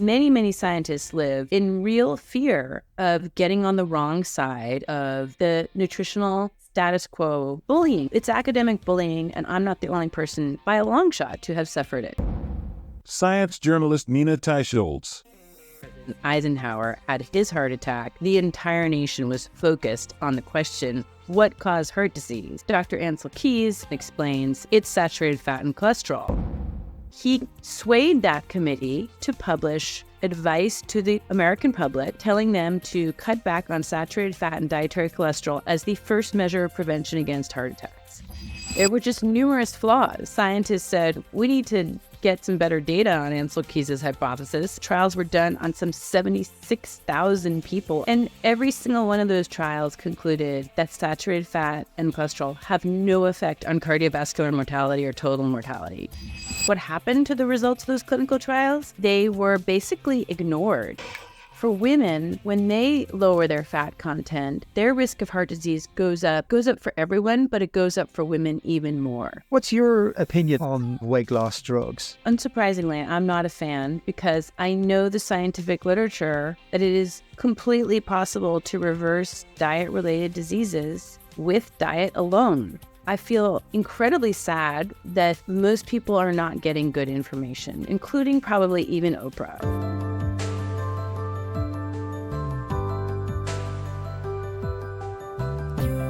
Many, many scientists live in real fear of getting on the wrong side of the nutritional status quo bullying. It's academic bullying, and I'm not the only person by a long shot to have suffered it. Science journalist Nina Teicholz. Eisenhower had his heart attack. The entire nation was focused on the question, what caused heart disease? Dr. Ancel Keys explains it's saturated fat and cholesterol. He swayed that committee to publish advice to the American public, telling them to cut back on saturated fat and dietary cholesterol as the first measure of prevention against heart attacks. There were just numerous flaws. Scientists said, we need to get some better data on Ancel Keys' hypothesis. Trials were done on some 76,000 people, and every single one of those trials concluded that saturated fat and cholesterol have no effect on cardiovascular mortality or total mortality. What happened to the results of those clinical trials? They were basically ignored. For women, when they lower their fat content, their risk of heart disease goes up for everyone, but it goes up for women even more. What's your opinion on weight loss drugs? Unsurprisingly, I'm not a fan because I know the scientific literature that it is completely possible to reverse diet-related diseases with diet alone. I feel incredibly sad that most people are not getting good information, including probably even Oprah.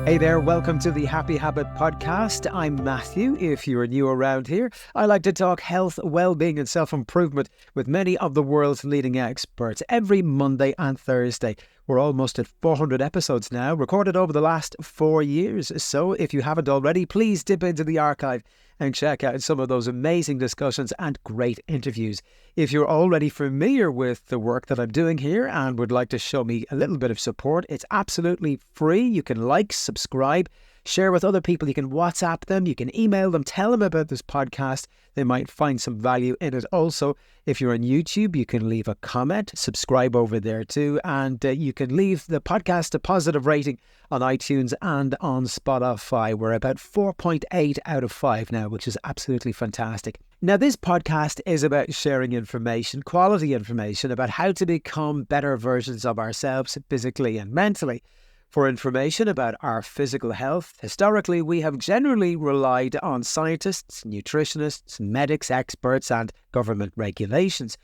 Hey there, welcome to the Happy Habit Podcast. I'm Matthew. If you're new around here, I like to talk health, well-being and self-improvement with many of the world's leading experts every Monday and Thursday. We're almost at 400 episodes now, recorded over the last 4 years. So if you haven't already, please dip into the archive and check out some of those amazing discussions and great interviews. If you're already familiar with the work that I'm doing here and would like to show me a little bit of support, it's absolutely free. You can like, subscribe, share with other people. You can WhatsApp them, you can email them, tell them about this podcast. They might find some value in it. Also, if you're on YouTube, you can leave a comment, subscribe over there too, and you can leave the podcast a positive rating on iTunes and on Spotify. We're about 4.8 out of 5 now, which is absolutely fantastic. Now, this podcast is about sharing information, quality information about how to become better versions of ourselves physically and mentally. For information about our physical health, historically, we have generally relied on scientists, nutritionists, medics, experts, and government regulations.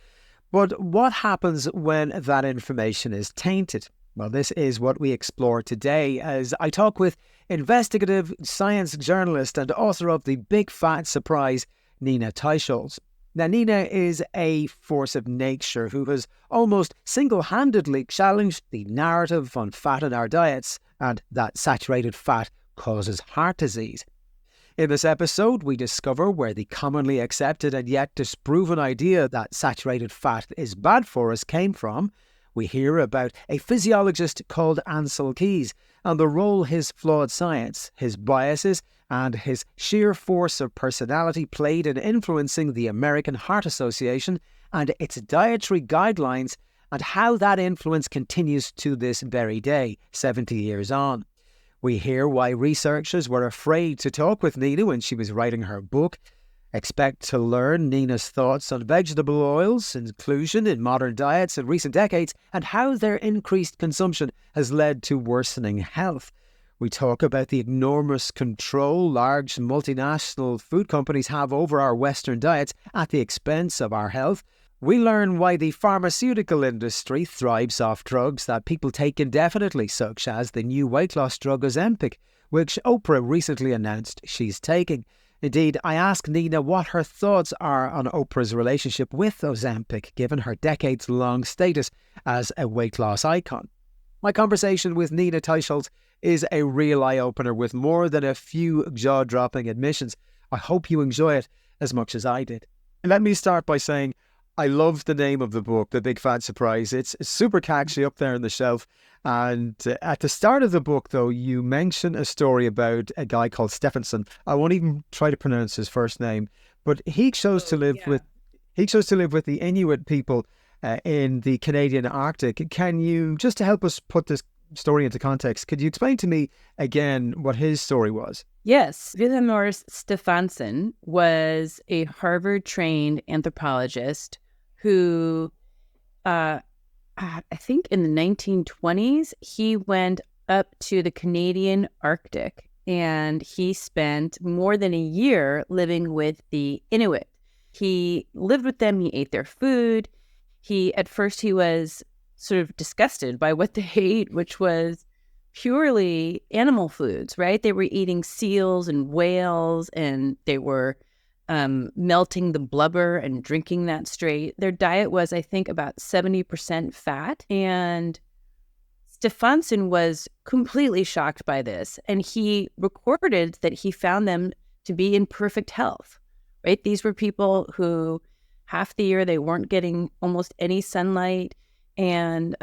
But what happens when that information is tainted? Well, this is what we explore today as I talk with investigative science journalist and author of The Big Fat Surprise, Nina Teicholz. Now, Nina is a force of nature who has almost single-handedly challenged the narrative on fat in our diets and that saturated fat causes heart disease. In this episode, we discover where the commonly accepted and yet disproven idea that saturated fat is bad for us came from. We hear about a physiologist called Ancel Keys and the role his flawed science, his biases, and his sheer force of personality played in influencing the American Heart Association and its dietary guidelines, and how that influence continues to this very day, 70 years on. We hear why researchers were afraid to talk with Nina when she was writing her book. Expect to learn Nina's thoughts on vegetable oils, inclusion in modern diets in recent decades, and how their increased consumption has led to worsening health. We talk about the enormous control large multinational food companies have over our Western diets at the expense of our health. We learn why the pharmaceutical industry thrives off drugs that people take indefinitely, such as the new weight loss drug Ozempic, which Oprah recently announced she's taking. Indeed, I asked Nina what her thoughts are on Oprah's relationship with Ozempic, given her decades-long status as a weight loss icon. My conversation with Nina Teicholz is a real eye-opener with more than a few jaw-dropping admissions. I hope you enjoy it as much as I did. And let me start by saying I love the name of the book, The Big Fat Surprise. It's super catchy up there on the shelf. And at the start of the book, though, you mention a story about a guy called Stephenson. I won't even try to pronounce his first name, but he chose to live with the Inuit people in the Canadian Arctic. Can you, just to help us put this story into context, could you explain to me again what his story was? Yes, Vilhjalmur Stephenson was a Harvard-trained anthropologist who I think in the 1920s, he went up to the Canadian Arctic and he spent more than a year living with the Inuit. He lived with them. He ate their food. At first he was sort of disgusted by what they ate, which was purely animal foods, right? They were eating seals and whales, and they were melting the blubber and drinking that straight. Their diet was, I think, about 70% fat. And Stefansson was completely shocked by this. And he recorded that he found them to be in perfect health, right? These were people who half the year they weren't getting almost any sunlight. And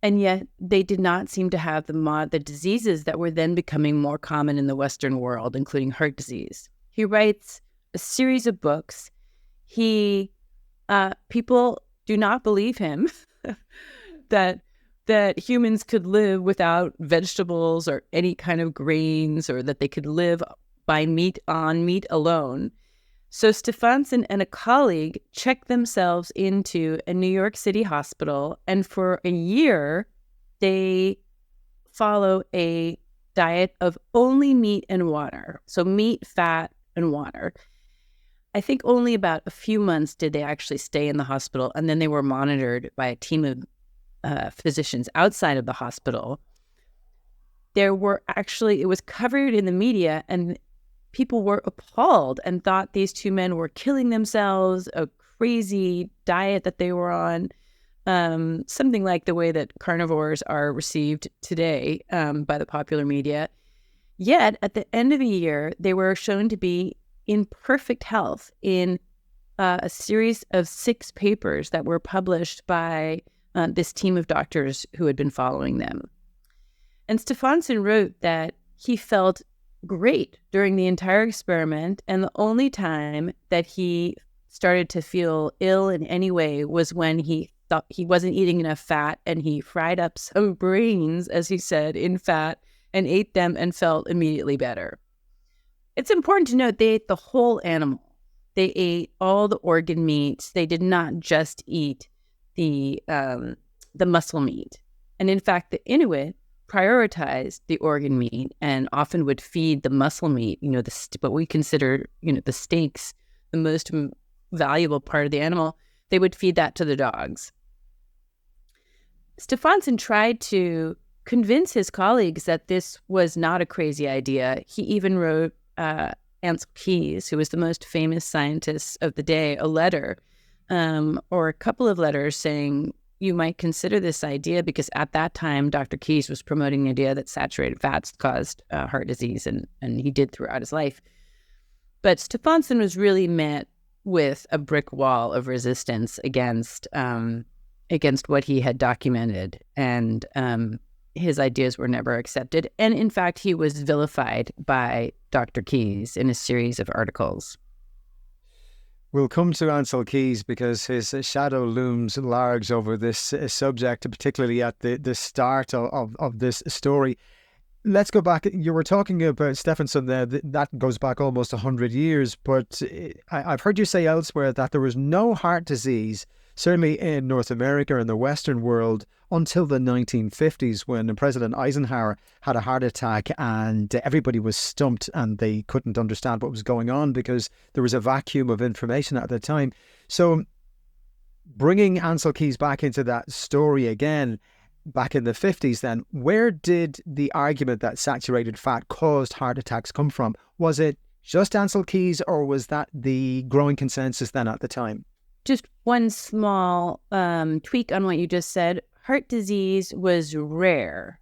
yet they did not seem to have the diseases that were then becoming more common in the Western world, including heart disease. He writes a series of books. People do not believe him that humans could live without vegetables or any kind of grains, or that they could live by meat alone. So Stefansson and a colleague checked themselves into a New York City hospital, and for a year, they follow a diet of only meat and water. So meat, fat, and water. I think only about a few months did they actually stay in the hospital, and then they were monitored by a team of physicians outside of the hospital. It was covered in the media, and people were appalled and thought these two men were killing themselves, a crazy diet that they were on, something like the way that carnivores are received today by the popular media. Yet, at the end of the year, they were shown to be in perfect health in a series of 6 papers that were published by this team of doctors who had been following them. And Stefansson wrote that he felt great during the entire experiment, and the only time that he started to feel ill in any way was when he thought he wasn't eating enough fat, and he fried up some brains, as he said, in fat and ate them and felt immediately better. It's important to note they ate the whole animal. They ate all the organ meats. They did not just eat the muscle meat. And in fact, the Inuit prioritized the organ meat and often would feed the muscle meat, what we consider, the steaks, the most valuable part of the animal. They would feed that to the dogs. Stefansson tried to convince his colleagues that this was not a crazy idea. He even wrote Ancel Keys, who was the most famous scientist of the day, a letter or a couple of letters saying, you might consider this idea, because at that time, Dr. Keys was promoting the idea that saturated fats caused heart disease, and he did throughout his life. But Stefansson was really met with a brick wall of resistance against what he had documented, and his ideas were never accepted. And in fact, he was vilified by Dr. Keys in a series of articles. We'll come to Ancel Keys because his shadow looms large over this subject, particularly at the start of this story. Let's go back. You were talking about Stefansson there. That goes back almost 100 years. But I've heard you say elsewhere that there was no heart disease, certainly in North America and the Western world, until the 1950s, when President Eisenhower had a heart attack and everybody was stumped and they couldn't understand what was going on because there was a vacuum of information at the time. So bringing Ancel Keys back into that story again, back in the 50s then, where did the argument that saturated fat caused heart attacks come from? Was it just Ancel Keys, or was that the growing consensus then at the time? Just one small tweak on what you just said. Heart disease was rare,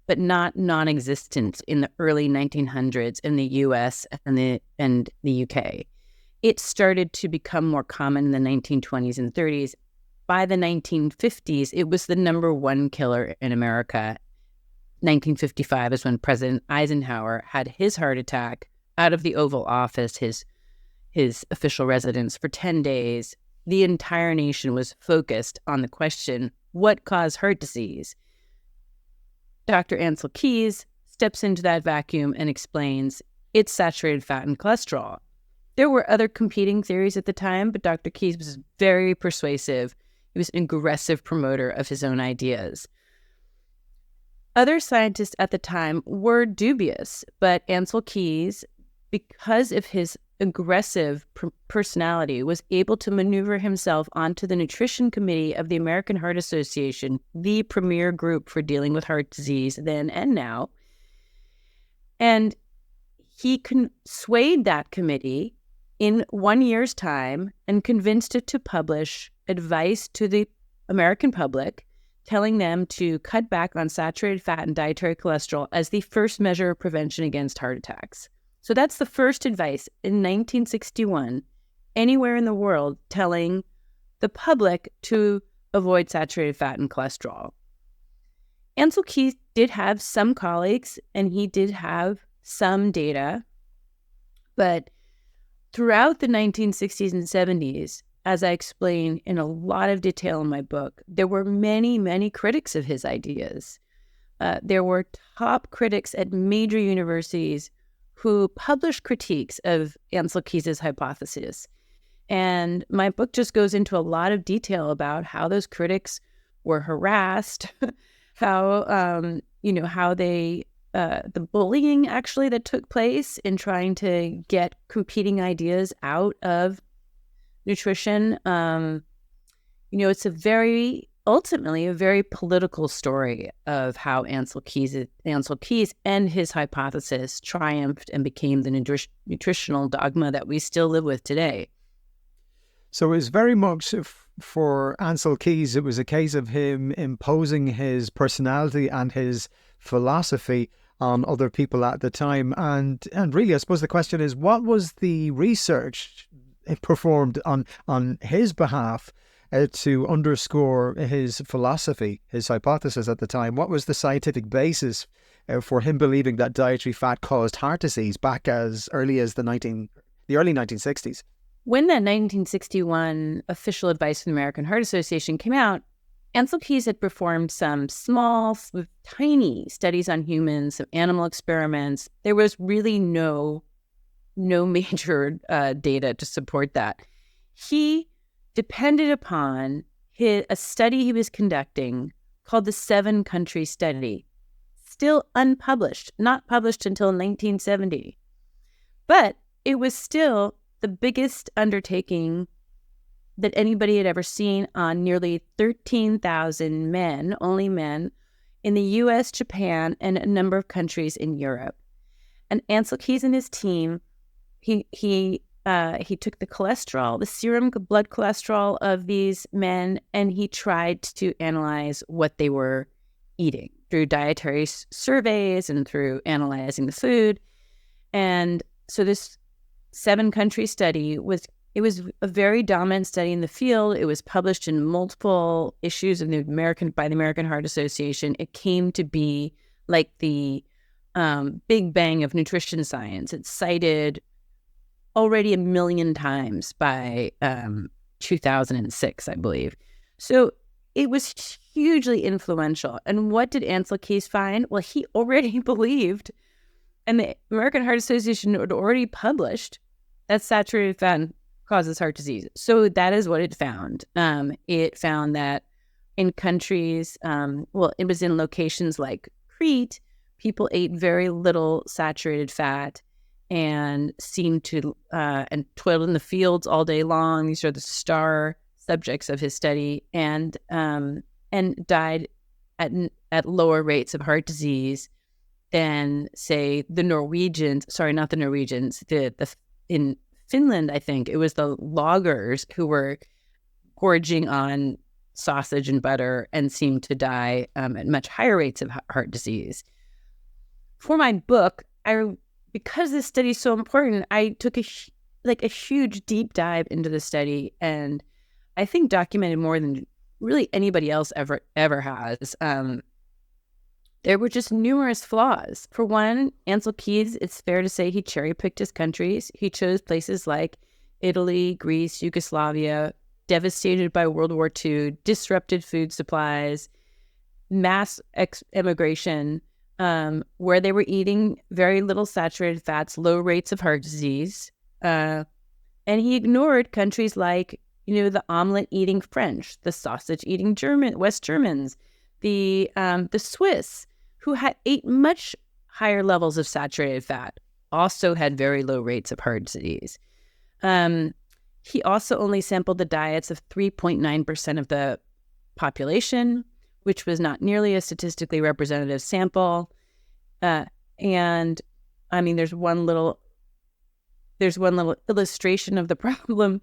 but not non-existent in the early 1900s in the U.S. and the U.K. It started to become more common in the 1920s and 30s. By the 1950s, it was the number one killer in America. 1955 is when President Eisenhower had his heart attack out of the Oval Office, his official residence, for 10 days. The entire nation was focused on the question, what caused heart disease? Dr. Ancel Keys steps into that vacuum and explains it's saturated fat and cholesterol. There were other competing theories at the time, but Dr. Keys was very persuasive. He was an aggressive promoter of his own ideas. Other scientists at the time were dubious, but Ancel Keys, because of his aggressive personality, was able to maneuver himself onto the nutrition committee of the American Heart Association, the premier group for dealing with heart disease then and now. And he swayed that committee in 1 year's time and convinced it to publish advice to the American public, telling them to cut back on saturated fat and dietary cholesterol as the first measure of prevention against heart attacks. So that's the first advice in 1961, anywhere in the world, telling the public to avoid saturated fat and cholesterol. Ancel Keys did have some colleagues, and he did have some data, but throughout the 1960s and 70s, as I explain in a lot of detail in my book, there were many, many critics of his ideas. There were top critics at major universities who published critiques of Ancel Keys' hypothesis. And my book just goes into a lot of detail about how those critics were harassed, how the bullying actually that took place in trying to get competing ideas out of nutrition. It's ultimately a very political story of how Ancel Keys and his hypothesis triumphed and became the nutritional dogma that we still live with today. So it was very much for Ancel Keys, it was a case of him imposing his personality and his philosophy on other people at the time. And really, I suppose the question is, what was the research performed on his behalf to underscore his philosophy, his hypothesis at the time? What was the scientific basis for him believing that dietary fat caused heart disease back as early as the early 1960s? When that 1961 official advice from the American Heart Association came out, Ancel Keys had performed some small, tiny studies on humans, some animal experiments. There was really no major data to support that. He depended upon a study he was conducting called the 7-country study, still unpublished, not published until 1970. But it was still the biggest undertaking that anybody had ever seen on nearly 13,000 men, only men, in the U.S., Japan, and a number of countries in Europe. And Ancel Keys and his team, he took the cholesterol, the serum blood cholesterol of these men, and he tried to analyze what they were eating through dietary surveys and through analyzing the food. And so this 7-country study was a very dominant study in the field. It was published in multiple issues by the American Heart Association. It came to be like the Big Bang of nutrition science. It's cited already 1 million times by 2006, I believe. So it was hugely influential. And what did Ancel Keys find? Well, he already believed, and the American Heart Association had already published, that saturated fat causes heart disease. So that is what it found. It found that in countries, it was in locations like Crete, people ate very little saturated fat and seemed to and toiled in the fields all day long. These are the star subjects of his study, and died at lower rates of heart disease than, say, the Norwegians. Sorry, not the Norwegians. In Finland, I think it was the loggers who were gorging on sausage and butter and seemed to die at much higher rates of heart disease. For my book, because this study is so important, I took a huge deep dive into the study, and I think documented more than really anybody else ever has. There were just numerous flaws. For one, Ancel Keys, it's fair to say he cherry-picked his countries. He chose places like Italy, Greece, Yugoslavia, devastated by World War II, disrupted food supplies, mass immigration, where they were eating very little saturated fats, low rates of heart disease. And he ignored countries like the omelet-eating French, the sausage-eating West Germans, the Swiss, who ate much higher levels of saturated fat, also had very low rates of heart disease. He also only sampled the diets of 3.9% of the population, which was not nearly a statistically representative sample. And I mean, there's one little illustration of the problem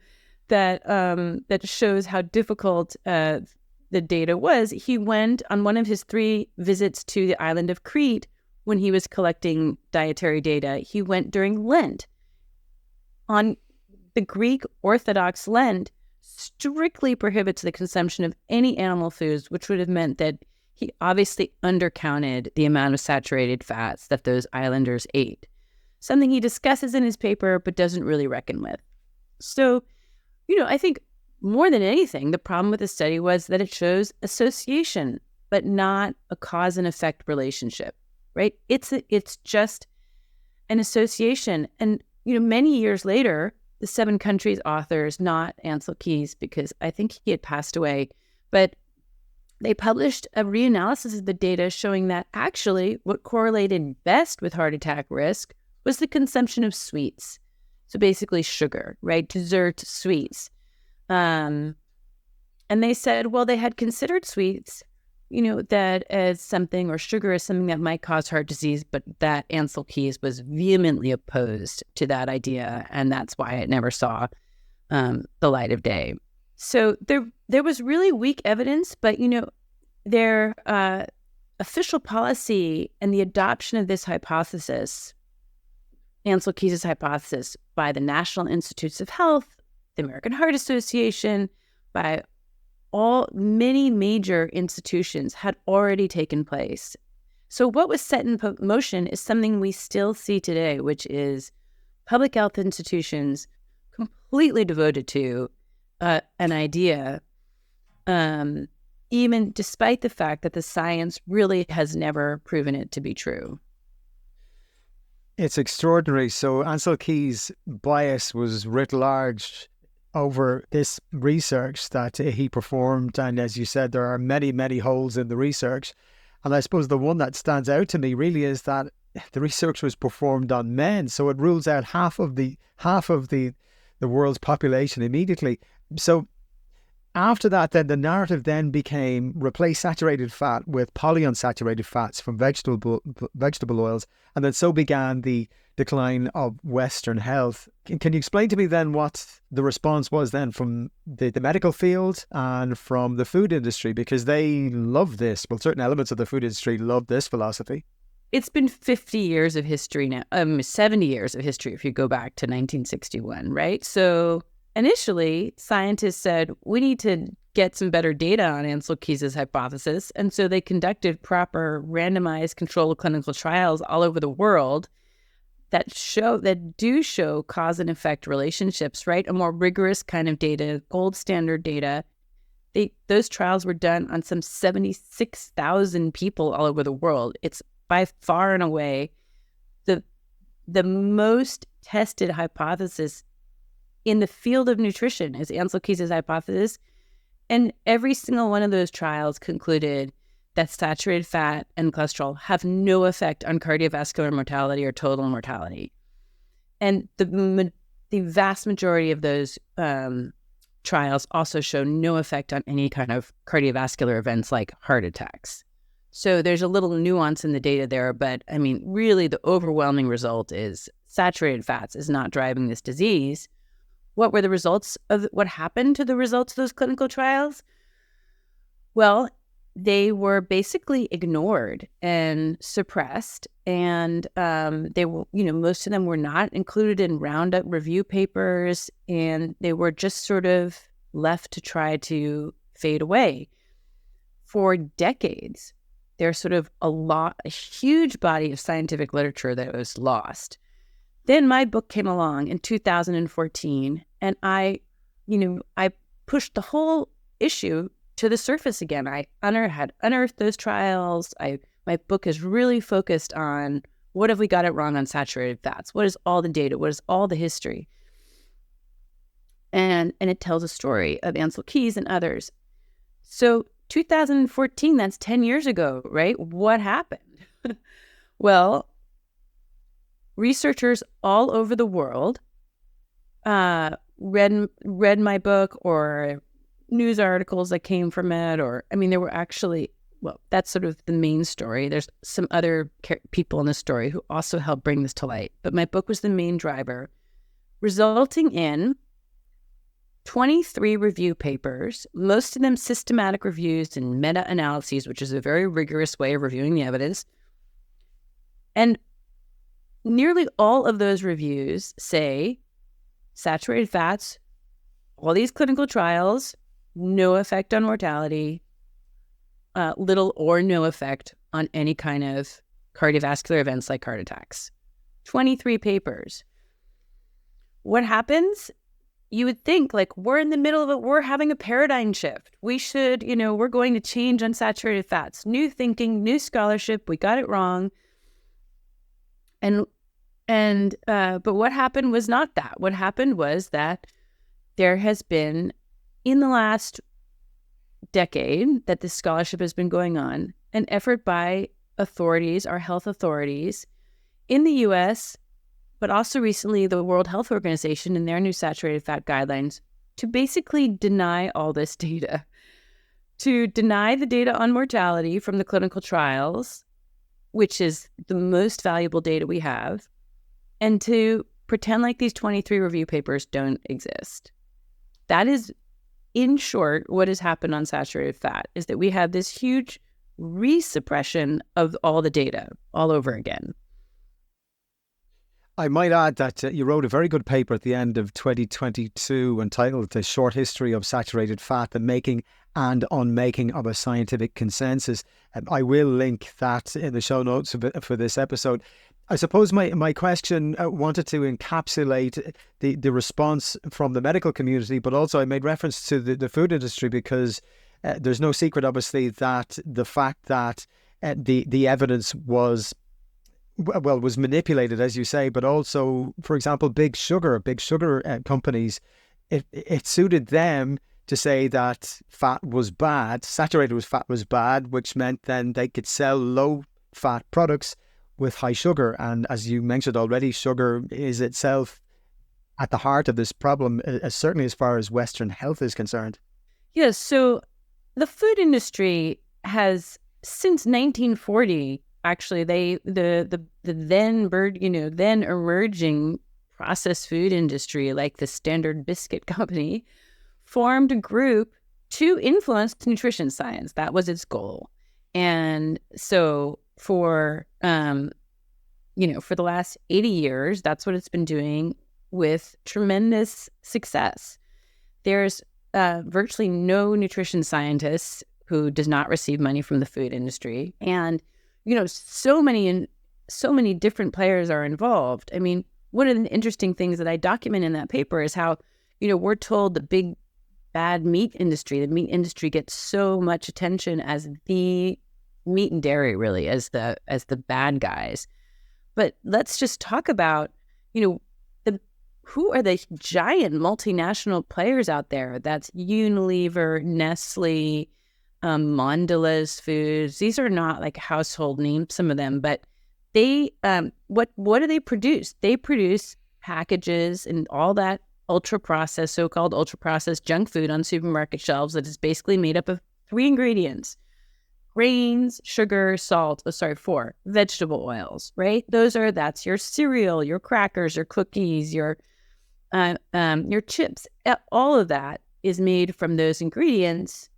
that shows how difficult the data was. He went on one of his 3 visits to the island of Crete when he was collecting dietary data. He went during Lent. On the Greek Orthodox Lent strictly prohibits the consumption of any animal foods, which would have meant that he obviously undercounted the amount of saturated fats that those islanders ate, something he discusses in his paper but doesn't really reckon with. So, I think more than anything, the problem with the study was that it shows association, but not a cause and effect relationship, right? It's just an association. And, many years later, the 7 countries authors, not Ancel Keys, because I think he had passed away, but they published a reanalysis of the data showing that actually what correlated best with heart attack risk was the consumption of sweets. So basically sugar, right? Dessert sweets. And they said, well, they had considered sweets, that as something, or sugar as something that might cause heart disease, but that Ancel Keys was vehemently opposed to that idea, and that's why it never saw the light of day. So there was really weak evidence, but, their official policy and the adoption of this hypothesis, Ancel Keys' hypothesis, by the National Institutes of Health, the American Heart Association, by many major institutions, had already taken place. So what was set in motion is something we still see today, which is public health institutions completely devoted to an idea, even despite the fact that the science really has never proven it to be true. It's extraordinary. So Ancel Keys' bias was writ large over this research that he performed. And as you said, there are many, many holes in the research. And I suppose the one that stands out to me really is that the research was performed on men. So it rules out half of the world's population immediately. So after that, then the narrative then became replace saturated fat with polyunsaturated fats from vegetable oils, and then so began the decline of Western health. Can you explain to me then what the response was then from the medical field and from the food industry? Because they love this. Well, certain elements of the food industry love this philosophy. It's been 50 years of history now, 70 years of history if you go back to 1961, right? So initially, scientists said, we need to get some better data on Ancel Keys' hypothesis. And so they conducted proper randomized controlled clinical trials all over the world that do show cause and effect relationships, right? A more rigorous kind of data, gold standard data. Those trials were done on some 76,000 people all over the world. It's by far and away the most tested hypothesis in the field of nutrition is Ancel Keys' hypothesis. And every single one of those trials concluded that saturated fat and cholesterol have no effect on cardiovascular mortality or total mortality. And the vast majority of those trials also show no effect on any kind of cardiovascular events like heart attacks. So there's a little nuance in the data there, but I mean, really the overwhelming result is saturated fats is not driving this disease. What were the results of what happened to the results of those clinical trials? Well, they were basically ignored and suppressed, and they were, most of them were not included in Roundup review papers, and they were just sort of left to try to fade away. For decades, there's sort of a huge body of scientific literature that was lost. Then my book came along in 2014, and I pushed the whole issue to the surface again. I had unearthed those trials. My book is really focused on what have we got it wrong on saturated fats? What is all the data? What is all the history? And it tells a story of Ancel Keys and others. So 2014, that's 10 years ago, right? What happened? Well, researchers all over the world read my book or news articles that came from it, or, I mean, there were actually, well, that's sort of the main story. There's some other people in the story who also helped bring this to light. But my book was the main driver, resulting in 23 review papers, most of them systematic reviews and meta-analyses, which is a very rigorous way of reviewing the evidence. And nearly all of those reviews say saturated fats, all these clinical trials, no effect on mortality, little or no effect on any kind of cardiovascular events like heart attacks. 23 papers. What happens? You would think, like, we're in the middle of it. We're having a paradigm shift. We should, we're going to change unsaturated fats. New thinking, new scholarship. We got it wrong. But what happened was not that. What happened was that there has been, in the last decade that this scholarship has been going on, an effort by authorities, our health authorities in the U.S., but also recently the World Health Organization in their new saturated fat guidelines, to basically deny all this data, to deny the data on mortality from the clinical trials, which is the most valuable data we have, and to pretend like these 23 review papers don't exist. That is, in short, what has happened on saturated fat, is that we have this huge resuppression of all the data all over again. I might add that you wrote a very good paper at the end of 2022 entitled The Short History of Saturated Fat, the Making and Unmaking of a Scientific Consensus. I will link that in the show notes for this episode. I suppose my question wanted to encapsulate the response from the medical community, but also I made reference to the food industry because there's no secret, obviously, that the fact that the evidence was manipulated, as you say, but also, for example, big sugar companies, it suited them to say that fat was bad, saturated fat was bad, which meant then they could sell low fat products with high sugar. And as you mentioned already, sugar is itself at the heart of this problem, certainly as far as Western health is concerned. Yes. So the food industry has, since 1940, actually, the then emerging processed food industry, like the Standard Biscuit Company, formed a group to influence nutrition science. That was its goal. And so for the last 80 years, that's what it's been doing with tremendous success. There's virtually no nutrition scientist who does not receive money from the food industry. And so many different players are involved. I mean, one of the interesting things that I document in that paper is how, we're told the big bad meat industry gets so much attention as the meat and dairy, really, as the bad guys. But let's just talk about, who are the giant multinational players out there? That's Unilever, Nestle, Mondelez Foods. These are not like household names, some of them, but they, what do they produce? They produce packages and all that so-called ultra-processed junk food on supermarket shelves that is basically made up of 3 ingredients: grains, sugar, salt, 4 vegetable oils, right? That's your cereal, your crackers, your cookies, your chips. All of that is made from those ingredients.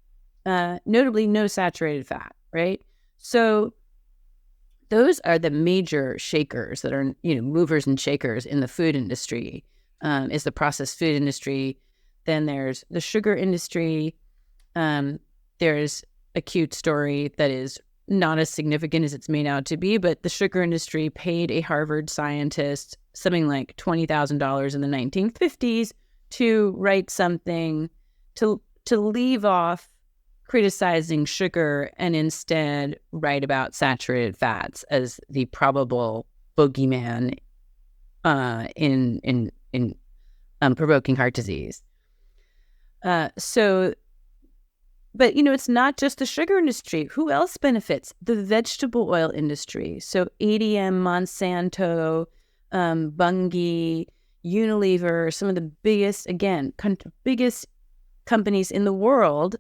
Notably no saturated fat, right? So those are the major shakers that are, movers and shakers in the food industry, is the processed food industry. Then there's the sugar industry. There's a cute story that is not as significant as it's made out to be, but the sugar industry paid a Harvard scientist something like $20,000 in the 1950s to write something to leave off criticizing sugar and instead write about saturated fats as the probable bogeyman in provoking heart disease. So, but it's not just the sugar industry. Who else benefits? The vegetable oil industry. So ADM, Monsanto, Bunge, Unilever, some of the biggest, biggest companies in the world,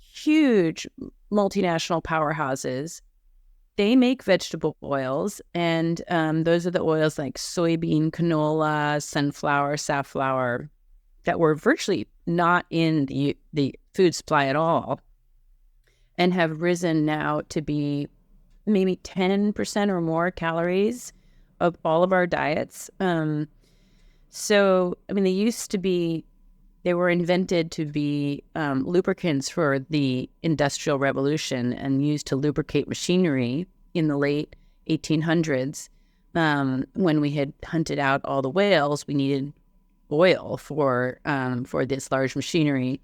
huge multinational powerhouses. They make vegetable oils, and those are the oils like soybean, canola, sunflower, safflower, that were virtually not in the food supply at all, and have risen now to be maybe 10% or more calories of all of our diets. So, they were invented to be lubricants for the Industrial Revolution and used to lubricate machinery in the late 1800s. When we had hunted out all the whales, we needed oil for this large machinery.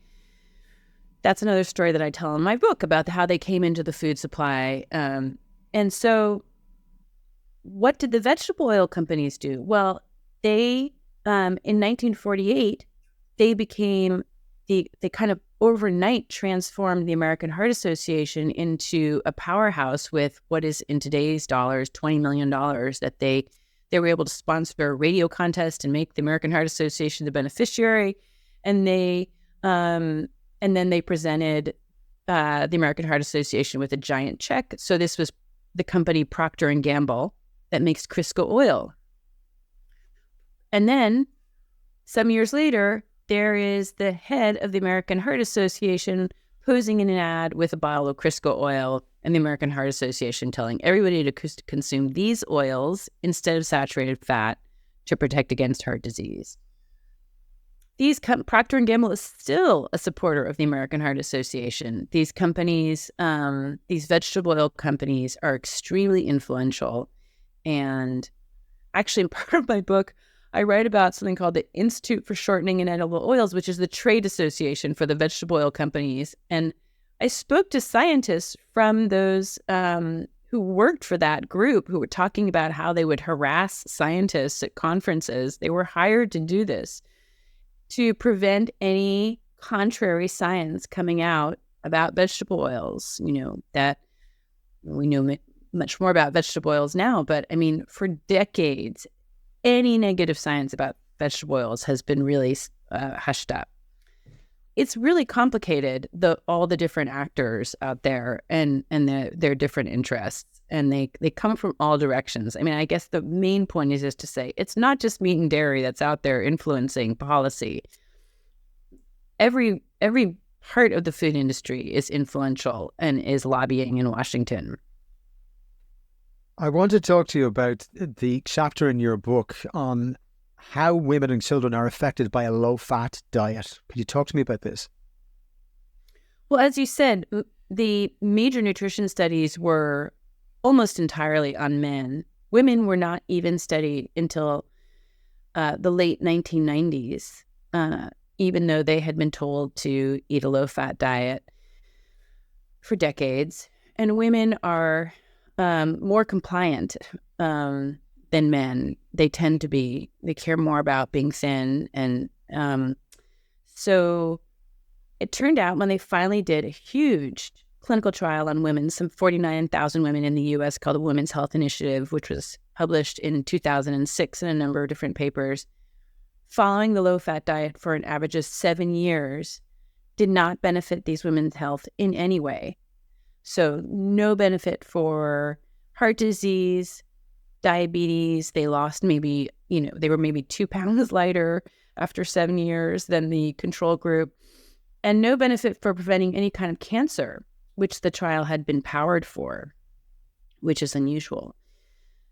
That's another story that I tell in my book about how they came into the food supply. And so what did the vegetable oil companies do? Well, they, in 1948, they kind of overnight transformed the American Heart Association into a powerhouse with what is in today's dollars, $20 million, that they were able to sponsor a radio contest and make the American Heart Association the beneficiary. And then they presented the American Heart Association with a giant check. So this was the company Procter & Gamble that makes Crisco oil. And then some years later, there is the head of the American Heart Association posing in an ad with a bottle of Crisco oil, and the American Heart Association telling everybody to consume these oils instead of saturated fat to protect against heart disease. Procter & Gamble is still a supporter of the American Heart Association. These companies, these vegetable oil companies, are extremely influential. And actually, in part of my book, I write about something called the Institute for Shortening and Edible Oils, which is the trade association for the vegetable oil companies. And I spoke to scientists from those who worked for that group, who were talking about how they would harass scientists at conferences. They were hired to do this, to prevent any contrary science coming out about vegetable oils. That we know much more about vegetable oils now, but for decades, any negative science about vegetable oils has been really hushed up. It's really complicated, all the different actors out there and their different interests, and they come from all directions. I guess the main point is just to say it's not just meat and dairy that's out there influencing policy. Every part of the food industry is influential and is lobbying in Washington. I want to talk to you about the chapter in your book on how women and children are affected by a low-fat diet. Could you talk to me about this? Well, as you said, the major nutrition studies were almost entirely on men. Women were not even studied until the late 1990s, even though they had been told to eat a low-fat diet for decades. And women are more compliant than men. They tend to be. They care more about being thin. And so it turned out when they finally did a huge clinical trial on women, some 49,000 women in the U.S. called the Women's Health Initiative, which was published in 2006 in a number of different papers, following the low-fat diet for an average of 7 years did not benefit these women's health in any way. So no benefit for heart disease, diabetes. They lost they were maybe 2 pounds lighter after 7 years than the control group, and no benefit for preventing any kind of cancer, which the trial had been powered for, which is unusual.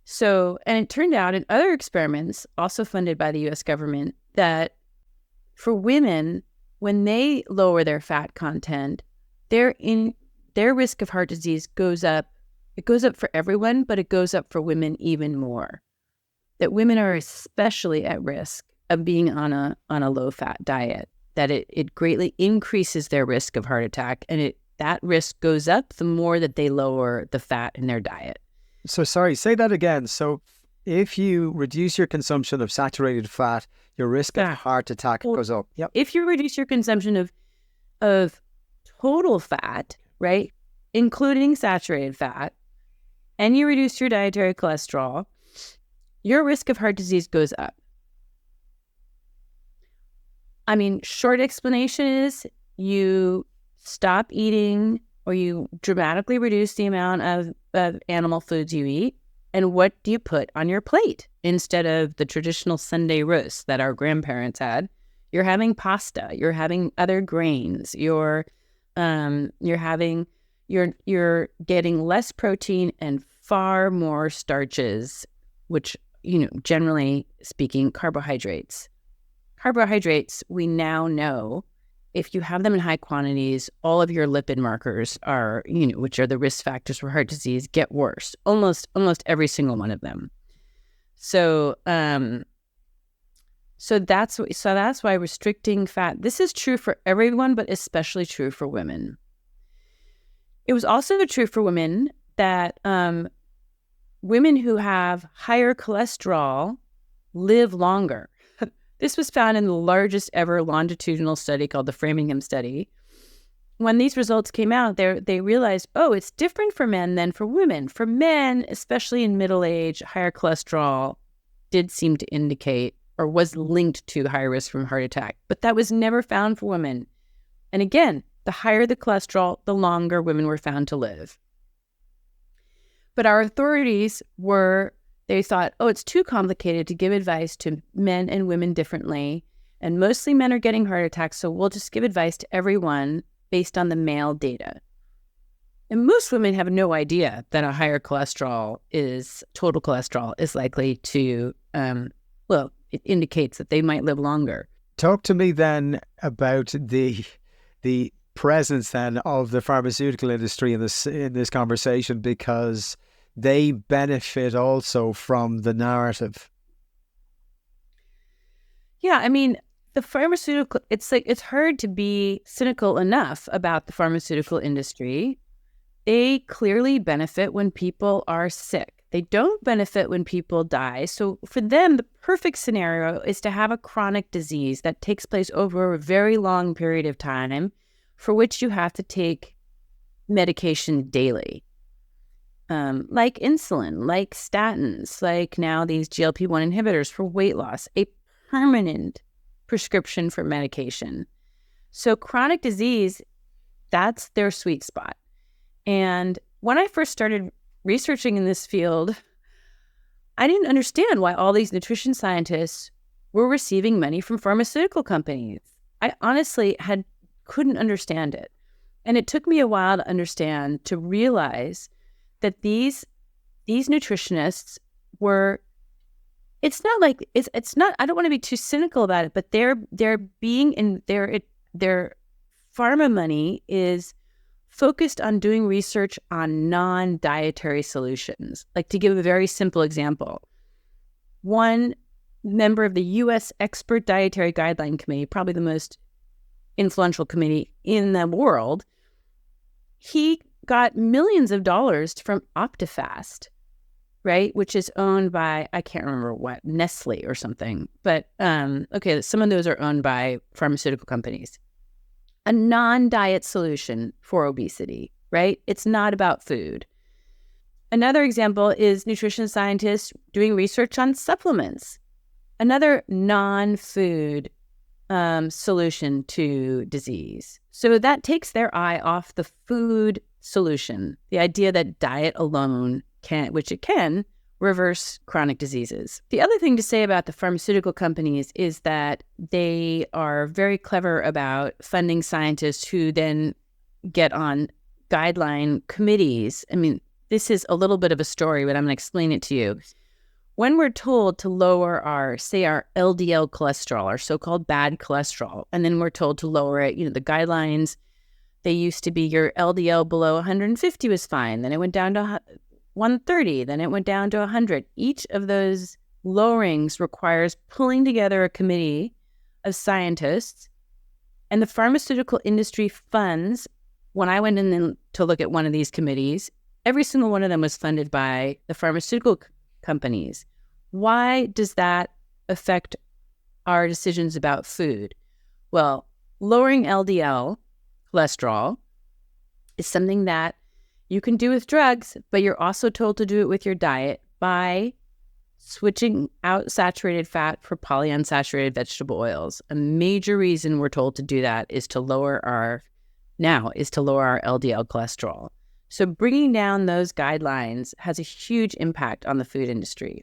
So, and it turned out in other experiments, also funded by the U.S. government, that for women, when they lower their fat content, their risk of heart disease goes up. It goes up for everyone, but it goes up for women even more. That women are especially at risk of being on a low-fat diet, that it greatly increases their risk of heart attack, and that risk goes up the more that they lower the fat in their diet. So sorry, say that again. So if you reduce your consumption of saturated fat, Your risk of heart attack goes up. Yep. If you reduce your consumption of total fat, right, including saturated fat, and you reduce your dietary cholesterol, your risk of heart disease goes up. I mean, short explanation is you stop eating or you dramatically reduce the amount of animal foods you eat. And what do you put on your plate instead of the traditional Sunday roast that our grandparents had? You're having pasta. You're having other grains. You're getting less protein and far more starches, which, generally speaking, carbohydrates. Carbohydrates, we now know, if you have them in high quantities, all of your lipid markers are, which are the risk factors for heart disease, get worse. Almost every single one of them. So that's why restricting fat. This is true for everyone, but especially true for women. It was also true for women that women who have higher cholesterol live longer. This was found in the largest ever longitudinal study called the Framingham study. When these results came out, they realized, it's different for men than for women. For men, especially in middle age, higher cholesterol did seem to indicate or was linked to higher risk from heart attack. But that was never found for women. And again, the higher the cholesterol, the longer women were found to live. But our authorities they thought, it's too complicated to give advice to men and women differently. And mostly men are getting heart attacks, so we'll just give advice to everyone based on the male data. And most women have no idea that a higher total cholesterol is likely to, it indicates that they might live longer. Talk to me then about the presence then of the pharmaceutical industry in this conversation, because they benefit also from the narrative. Yeah, I mean, the pharmaceutical, it's hard to be cynical enough about the pharmaceutical industry. They clearly benefit when people are sick. They don't benefit when people die. So for them, the perfect scenario is to have a chronic disease that takes place over a very long period of time, for which you have to take medication daily. Like insulin, like statins, like now these GLP-1 inhibitors for weight loss, a permanent prescription for medication. So chronic disease, that's their sweet spot. And when I first started researching in this field, I didn't understand why all these nutrition scientists were receiving money from pharmaceutical companies. I honestly couldn't understand it. And it took me a while to understand, to realize that these nutritionists were, it's not, I don't want to be too cynical about it, but their pharma money is focused on doing research on non-dietary solutions. Like, to give a very simple example, one member of the U.S. Expert Dietary Guideline Committee, probably the most influential committee in the world, he got millions of dollars from OptiFast, right? Which is owned by, I can't remember what, Nestle or something. But, some of those are owned by pharmaceutical companies. A non-diet solution for obesity, right? It's not about food. Another example is nutrition scientists doing research on supplements. Another non-food solution to disease. So that takes their eye off the food solution, the idea that diet alone can, which it can, reverse chronic diseases. The other thing to say about the pharmaceutical companies is that they are very clever about funding scientists who then get on guideline committees. I mean, this is a little bit of a story, but I'm going to explain it to you. When we're told to lower our LDL cholesterol, our so-called bad cholesterol, and then we're told to lower it, the guidelines, they used to be your LDL below 150 was fine. Then it went down to 130. Then it went down to 100. Each of those lowerings requires pulling together a committee of scientists. And the pharmaceutical industry funds, when I went in to look at one of these committees, every single one of them was funded by the pharmaceutical companies. Why does that affect our decisions about food? Well, lowering LDL cholesterol is something that you can do with drugs, but you're also told to do it with your diet by switching out saturated fat for polyunsaturated vegetable oils. A major reason we're told to do that is to lower our LDL cholesterol. So bringing down those guidelines has a huge impact on the food industry.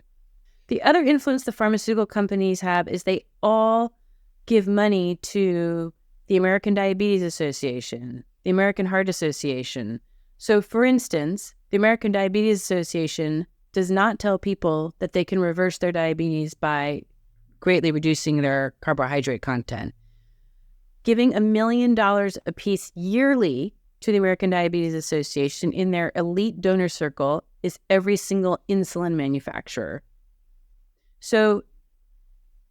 The other influence the pharmaceutical companies have is they all give money to the American Diabetes Association, the American Heart Association. So, for instance, the American Diabetes Association does not tell people that they can reverse their diabetes by greatly reducing their carbohydrate content. Giving $1 million apiece yearly to the American Diabetes Association in their elite donor circle is every single insulin manufacturer. So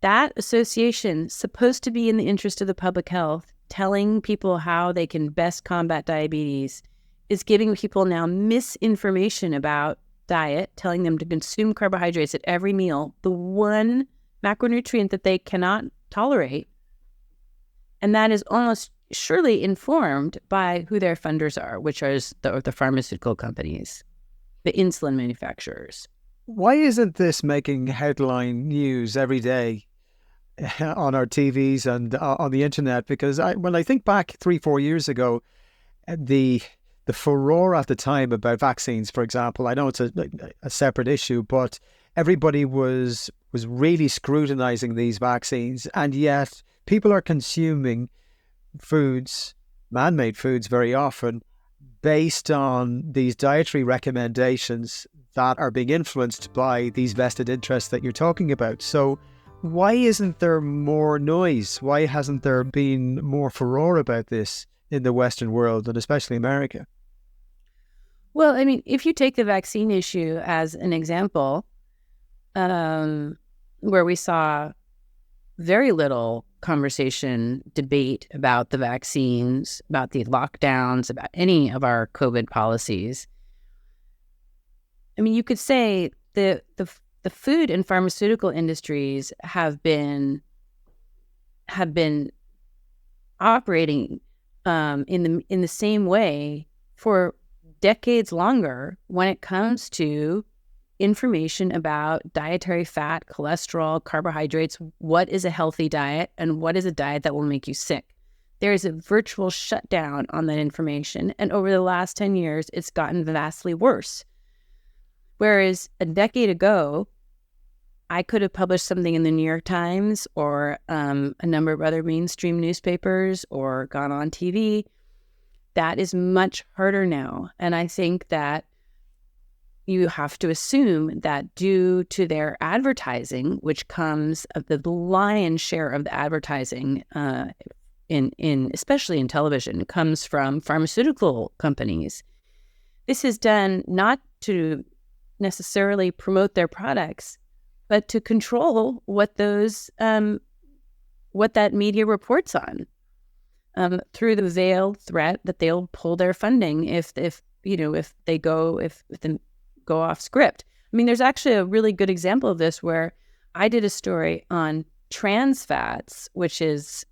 that association, supposed to be in the interest of the public health, telling people how they can best combat diabetes, is giving people now misinformation about diet, telling them to consume carbohydrates at every meal, the one macronutrient that they cannot tolerate. And that is almost surely informed by who their funders are, which are the pharmaceutical companies, the insulin manufacturers. Why isn't this making headline news every day on our TVs and on the internet? Because when I think back 3-4 years ago, the furore at the time about vaccines, for example, I know it's a separate issue, but everybody was really scrutinizing these vaccines, and yet people are consuming foods, man-made foods very often, based on these dietary recommendations that are being influenced by these vested interests that you're talking about. So why isn't there more noise? Why hasn't there been more furore about this in the Western world, and especially America? Well, I mean, if you take the vaccine issue as an example, where we saw very little conversation, debate about the vaccines, about the lockdowns, about any of our COVID policies. I mean, you could say the food and pharmaceutical industries have been operating in the same way for decades longer when it comes to information about dietary fat, cholesterol, carbohydrates, what is a healthy diet and what is a diet that will make you sick. There is a virtual shutdown on that information, and over the last 10 years, it's gotten vastly worse. Whereas a decade ago, I could have published something in the New York Times or a number of other mainstream newspapers or gone on TV. That is much harder now. And I think that you have to assume that due to their advertising, which comes of the lion's share of the advertising especially in television, comes from pharmaceutical companies. This is done not to necessarily promote their products, but to control what that media reports on, through the veiled threat that they'll pull their funding if they go off script. I mean, there's actually a really good example of this where I did a story on trans fats, which is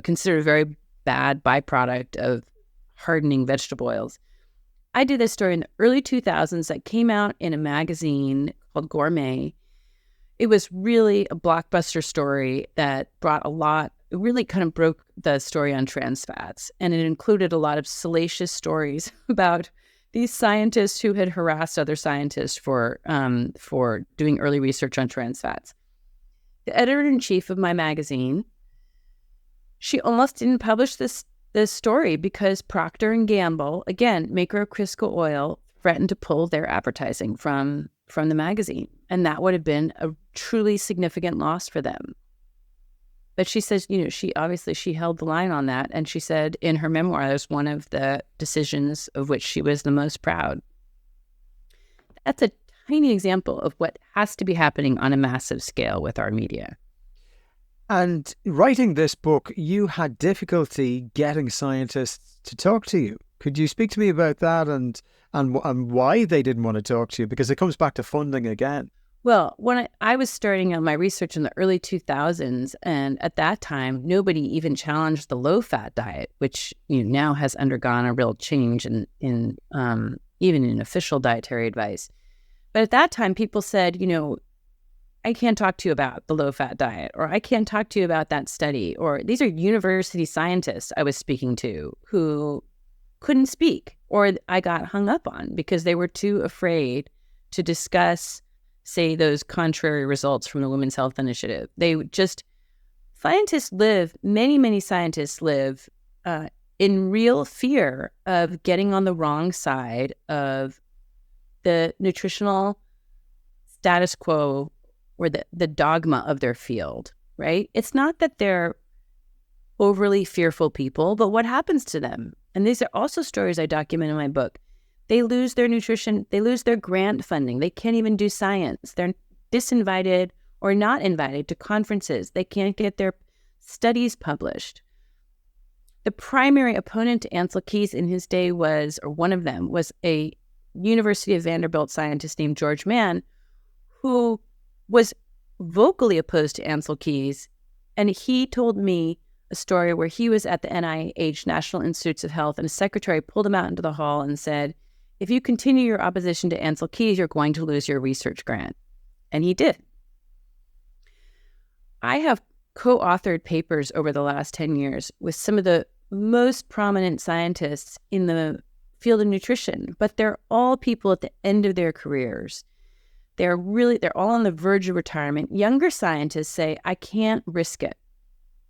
considered a very bad byproduct of hardening vegetable oils. I did this story in the early 2000s that came out in a magazine called Gourmet. It was really a blockbuster story that it really kind of broke the story on trans fats. And it included a lot of salacious stories about these scientists who had harassed other scientists for doing early research on trans fats. The editor-in-chief of my magazine, she almost didn't publish this story because Procter & Gamble, again, maker of Crisco oil, threatened to pull their advertising from the magazine. And that would have been a truly significant loss for them. But she says, she held the line on that. And she said in her memoir, that was one of the decisions of which she was the most proud. That's a tiny example of what has to be happening on a massive scale with our media. And writing this book, you had difficulty getting scientists to talk to you. Could you speak to me about that and why they didn't want to talk to you? Because it comes back to funding again. Well, when I was starting out my research in the early 2000s, and at that time, nobody even challenged the low-fat diet, which now has undergone a real change in even in official dietary advice. But at that time, people said, I can't talk to you about the low-fat diet, or I can't talk to you about that study, or these are university scientists I was speaking to who couldn't speak, or I got hung up on because they were too afraid to discuss, say, those contrary results from the Women's Health Initiative. Many scientists live in real fear of getting on the wrong side of the nutritional status quo or the dogma of their field, right? It's not that they're overly fearful people, but what happens to them? And these are also stories I document in my book. They lose their nutrition, they lose their grant funding, they can't even do science. They're disinvited or not invited to conferences. They can't get their studies published. The primary opponent to Ancel Keys in his day was a University of Vanderbilt scientist named George Mann, who was vocally opposed to Ancel Keys. And he told me a story where he was at the NIH, National Institutes of Health, and his secretary pulled him out into the hall and said, if you continue your opposition to Ancel Keys, you're going to lose your research grant. And he did. I have co-authored papers over the last 10 years with some of the most prominent scientists in the field of nutrition, but they're all people at the end of their careers. They're all on the verge of retirement. Younger scientists say, I can't risk it.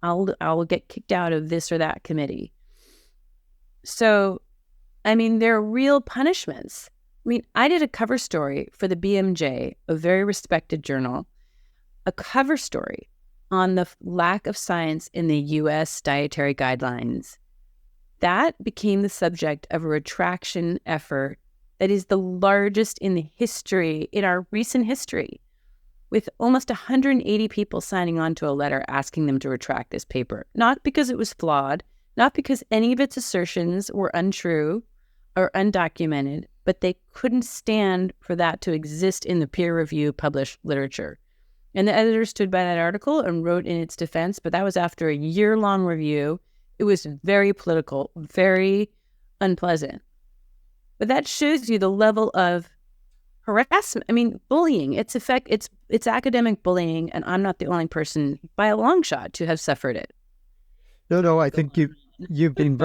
I'll get kicked out of this or that committee. So, there are real punishments. I did a cover story for the BMJ, a very respected journal, a cover story on the lack of science in the U.S. dietary guidelines. That became the subject of a retraction effort that is the largest in our recent history, with almost 180 people signing on to a letter asking them to retract this paper. Not because it was flawed, not because any of its assertions were untrue or undocumented, but they couldn't stand for that to exist in the peer-reviewed published literature. And the editor stood by that article and wrote in its defense, but that was after a year-long review. It was very political, very unpleasant. But that shows you the level of harassment. Bullying. It's academic bullying, and I'm not the only person by a long shot to have suffered it. No, I think you've been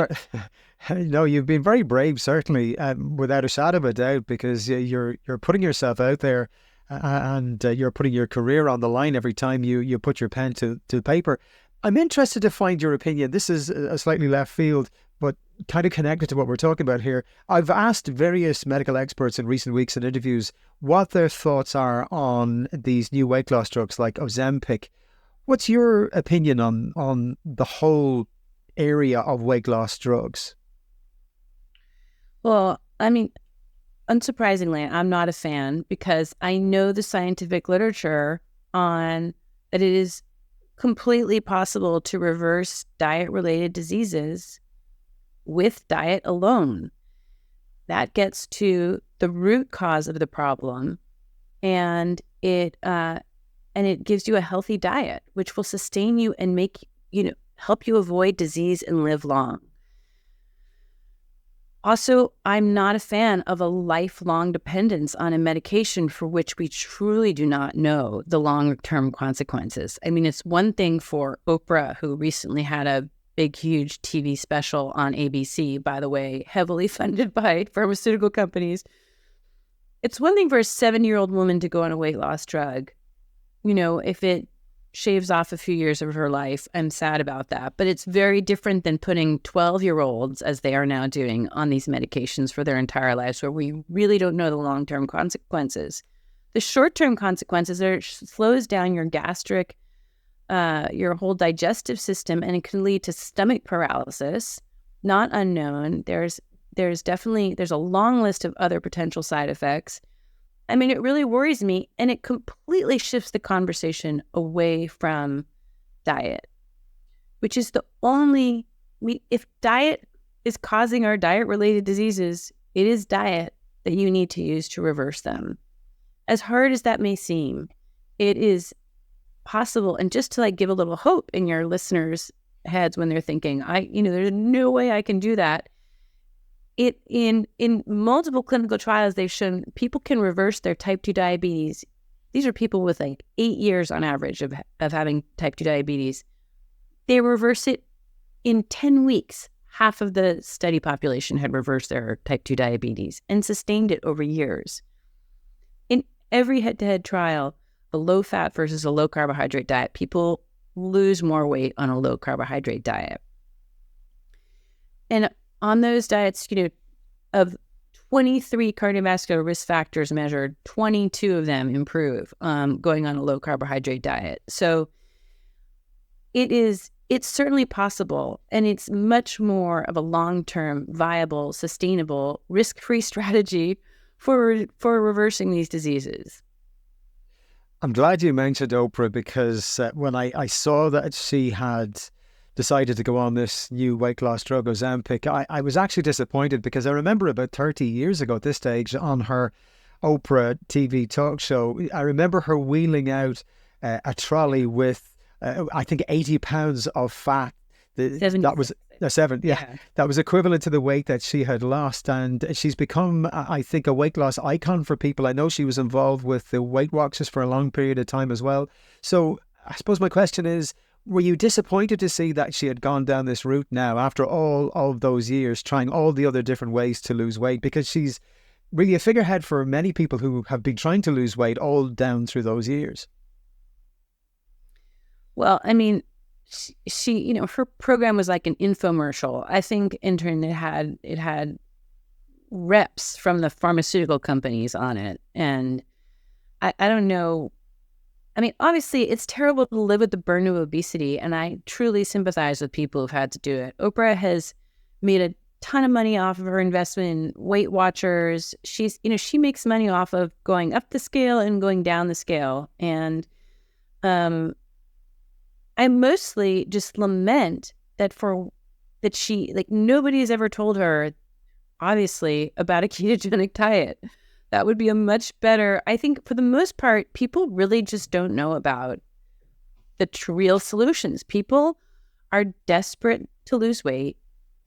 you've been very brave, certainly, without a shadow of a doubt, because you're putting yourself out there, and you're putting your career on the line every time you put your pen to paper. I'm interested to find your opinion. This is a slightly left field, but kind of connected to what we're talking about here. I've asked various medical experts in recent weeks in interviews what their thoughts are on these new weight loss drugs like Ozempic. What's your opinion on the whole area of weight loss drugs? Well, unsurprisingly, I'm not a fan, because I know the scientific literature on that it is completely possible to reverse diet-related diseases with diet alone. That gets to the root cause of the problem, and it gives you a healthy diet, which will sustain you and help you avoid disease and live long. Also, I'm not a fan of a lifelong dependence on a medication for which we truly do not know the long-term consequences. It's one thing for Oprah, who recently had a big, huge TV special on ABC, by the way, heavily funded by pharmaceutical companies. It's one thing for a 7-year-old woman to go on a weight loss drug. If it shaves off a few years of her life, I'm sad about that. But it's very different than putting 12-year-olds, as they are now doing, on these medications for their entire lives, where we really don't know the long-term consequences. The short-term consequences are it slows down your gastric, your whole digestive system, and it can lead to stomach paralysis. Not unknown. There's a long list of other potential side effects. It really worries me, and it completely shifts the conversation away from diet, which is the only, if diet is causing our diet-related diseases, it is diet that you need to use to reverse them. as hard as that may seem, it is possible. And just to like give a little hope in your listeners' heads when they're thinking, there's no way I can do that. In multiple clinical trials, they've shown people can reverse their type 2 diabetes. These are people with like 8 years on average of having type 2 diabetes. They reverse it in 10 weeks. Half of the study population had reversed their type 2 diabetes and sustained it over years. In every head-to-head trial, a low-fat versus a low-carbohydrate diet, people lose more weight on a low-carbohydrate diet. And on those diets, of 23 cardiovascular risk factors measured, 22 of them improve going on a low-carbohydrate diet. So it's certainly possible, and it's much more of a long-term, viable, sustainable, risk-free strategy for reversing these diseases. I'm glad you mentioned Oprah, because when I saw that she had decided to go on this new weight loss drug, Ozempic, I was actually disappointed, because I remember about 30 years ago at this stage on her Oprah TV talk show, I remember her wheeling out a trolley with, I think, 80 pounds of fat. That was that was equivalent to the weight that she had lost, and she's become, I think, a weight loss icon for people. I know she was involved with the Weight Watchers for a long period of time as well. So I suppose my question is, were you disappointed to see that she had gone down this route now after all of those years trying all the other different ways to lose weight? Because she's really a figurehead for many people who have been trying to lose weight all down through those years. Well, I mean, she her program was like an infomercial. I think it had reps from the pharmaceutical companies on it. And I don't know. I mean, obviously, it's terrible to live with the burden of obesity, and I truly sympathize with people who've had to do it. Oprah has made a ton of money off of her investment in Weight Watchers. She makes money off of going up the scale and going down the scale. And I mostly just lament that she, like, nobody has ever told her, obviously, about a ketogenic diet. That would be a much better, I think, for the most part, people really just don't know about the real solutions. People are desperate to lose weight.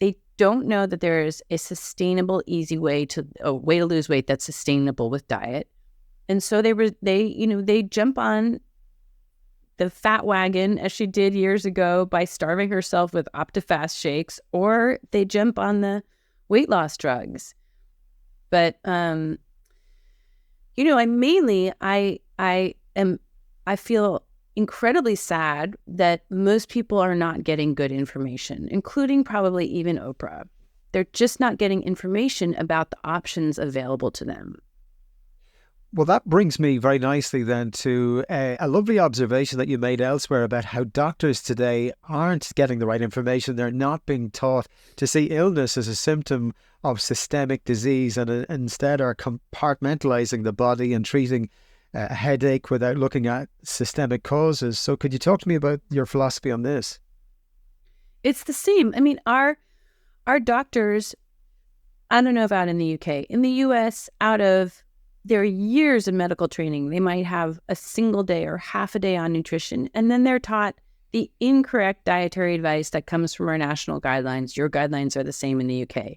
They don't know that there is a sustainable, easy way to lose weight that's sustainable with diet. And so they jump on the fat wagon, as she did years ago, by starving herself with OptiFast shakes, or they jump on the weight loss drugs. But I feel incredibly sad that most people are not getting good information, including probably even Oprah. They're just not getting information about the options available to them. Well, that brings me very nicely then to a lovely observation that you made elsewhere about how doctors today aren't getting the right information. They're not being taught to see illness as a symptom of systemic disease, and instead are compartmentalizing the body and treating a headache without looking at systemic causes. So could you talk to me about your philosophy on this? It's the same. I mean, our doctors, I don't know about in the UK. In the US, out of their years of medical training, they might have a single day or half a day on nutrition, and then they're taught the incorrect dietary advice that comes from our national guidelines. Your guidelines are the same in the UK.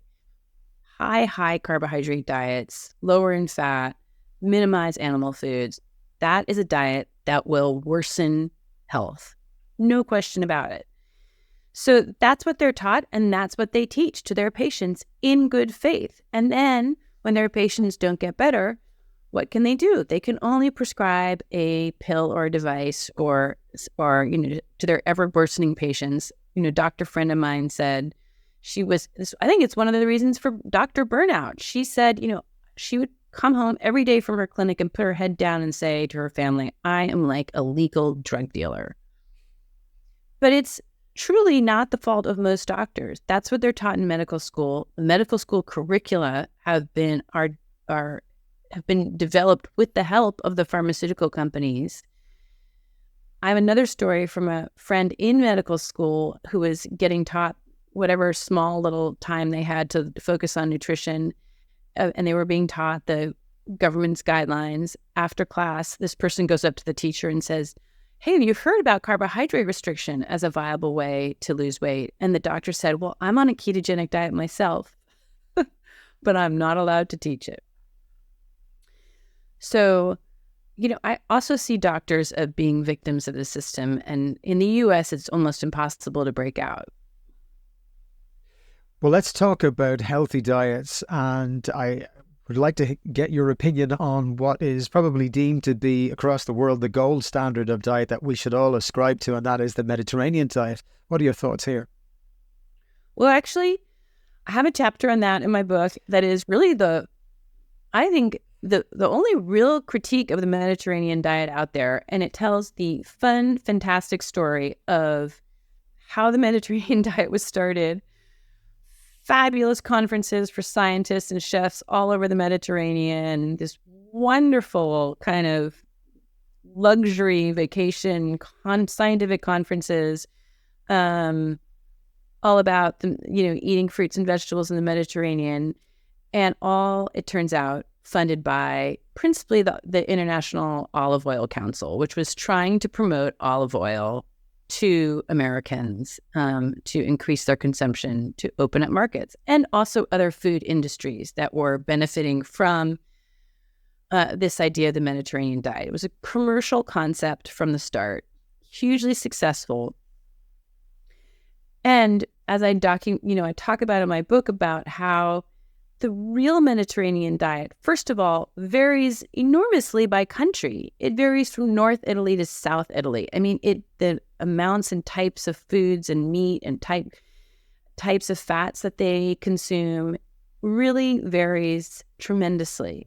High carbohydrate diets, lower in fat, minimize animal foods. That is a diet that will worsen health. No question about it. So that's what they're taught, and that's what they teach to their patients in good faith. And then when their patients don't get better, what can they do? They can only prescribe a pill or a device, or to their ever worsening patients. A doctor friend of mine said I think it's one of the reasons for doctor burnout. She said, she would come home every day from her clinic and put her head down and say to her family, I am like a legal drug dealer. But it's truly not the fault of most doctors. That's what they're taught in medical school. The medical school curricula have been developed with the help of the pharmaceutical companies. I have another story from a friend in medical school who was getting taught whatever small little time they had to focus on nutrition, and they were being taught the government's guidelines. After class, this person goes up to the teacher and says, "Hey, you've heard about carbohydrate restriction as a viable way to lose weight." And the doctor said, "Well, I'm on a ketogenic diet myself, but I'm not allowed to teach it." So, I also see doctors of being victims of the system. And in the US, it's almost impossible to break out. Well, let's talk about healthy diets. And I would like to get your opinion on what is probably deemed to be across the world the gold standard of diet that we should all ascribe to, and that is the Mediterranean diet. What are your thoughts here? Well, actually, I have a chapter on that in my book that is really the only real critique of the Mediterranean diet out there. And it tells the fun, fantastic story of how the Mediterranean diet was started. Fabulous conferences for scientists and chefs all over the Mediterranean, this wonderful kind of luxury vacation, scientific conferences, all about eating fruits and vegetables in the Mediterranean, and all, it turns out, funded by principally the International Olive Oil Council, which was trying to promote olive oil to Americans, to increase their consumption, to open up markets, and also other food industries that were benefiting from this idea of the Mediterranean diet. It was a commercial concept from the start, hugely successful. And as I talk about in my book about how the real Mediterranean diet, first of all, varies enormously by country. It varies from North Italy to South Italy. I mean, the amounts and types of foods and meat and types of fats that they consume really varies tremendously.